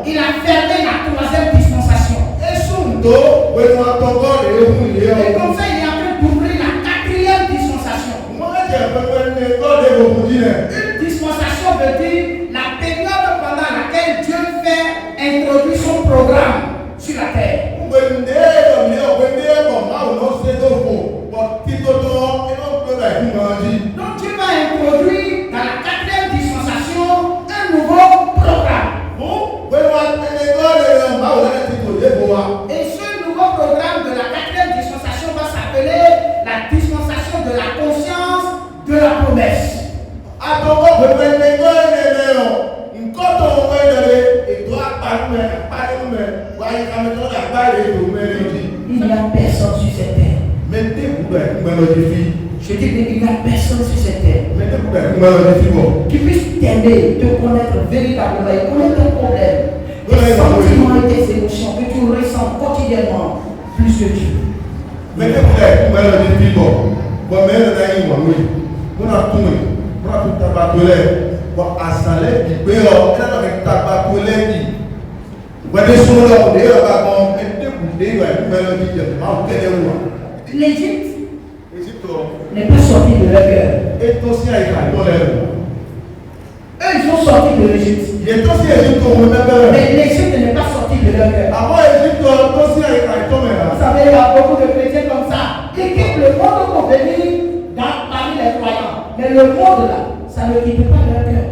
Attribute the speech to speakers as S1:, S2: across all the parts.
S1: Il a fermé la troisième dispensation. Et comme ça, il est en train d'ouvrir la quatrième dispensation. Une dispensation veut dire la période pendant laquelle Dieu fait introduire son programme sur la terre. Donc Dieu va introduire dans la quatrième dispensation un nouveau programme. Et ce nouveau programme de la quatrième dispensation va s'appeler la dispensation de la conscience de la promesse. Il n'y a personne sur cette terre. Je dis qu'il n'y a personne sur cette terre qui puisse t'aider, te connaître véritablement et connaître ton problème, tes sentiments et tes émotions que tu ressens quotidiennement plus que Dieu. L'Égypte n'est pas sorti de leur cœur. Eux, ils sont sortis de l'Égypte. Mais l'Égypte n'est pas sorti de leur cœur. Vous savez, il y a beaucoup de chrétiens comme ça. Ils quittent le monde pour venir parmi les croyants. Mais le monde là, ça ne quitte pas leur cœur.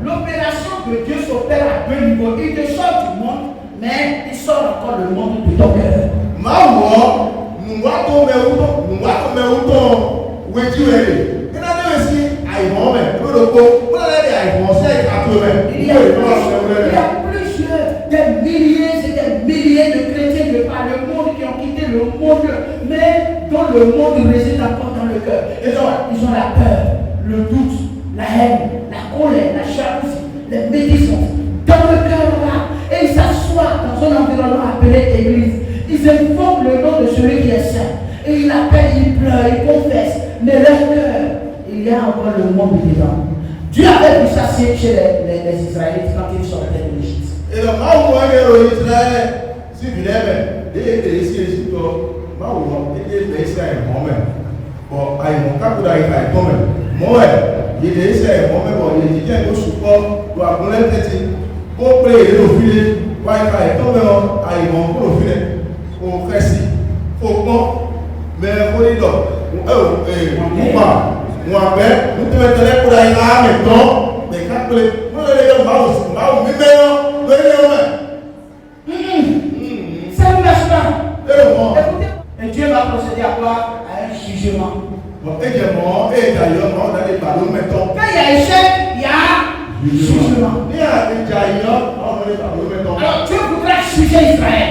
S1: L'opération de Dieu s'opère à deux niveaux. Il te sort du monde, mais il sort encore le monde de ton cœur. Il y a plusieurs, des milliers et des milliers de chrétiens de par le monde qui ont quitté le monde, mais dont le monde réside encore dans le cœur. Ils ont la peur, le doute, la haine, la colère, la jalousie, les médisances dans le cœur là. Et ils s'assoient dans un environnement appelé église. Ils invoquent le nom de celui qui est saint. Et ils appellent, ils pleurent, ils confessent. Mais leur cœur, il y a encore le monde dedans. Dieu avait vu ça chez les Israélites quand ils sortaient de l'Égypte. Et le et Dieu va procéder à quoi? À un jugement. Quand il y a échec, il y a jugement. Alors Dieu voudra juger Israël.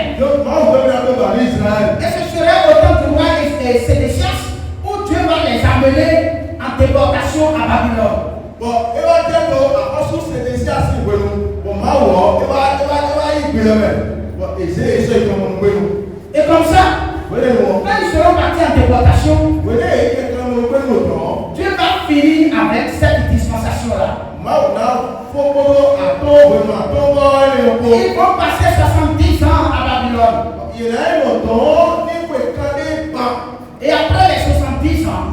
S1: Et ce serait autant pour moi Sédécias où Dieu va les amener en déportation à Babylone. Et comme ça, quand ils seront partis en déportation, Dieu va finir avec cette dispensation-là. Ils vont passer 70 ans à Babylone. Et après les 70 ans,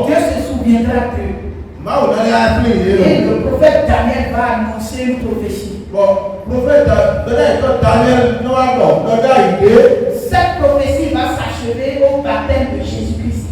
S1: Dieu se souviendra d'eux. Et le prophète Daniel va annoncer une prophétie. Cette prophétie va s'achever au baptême de Jésus-Christ.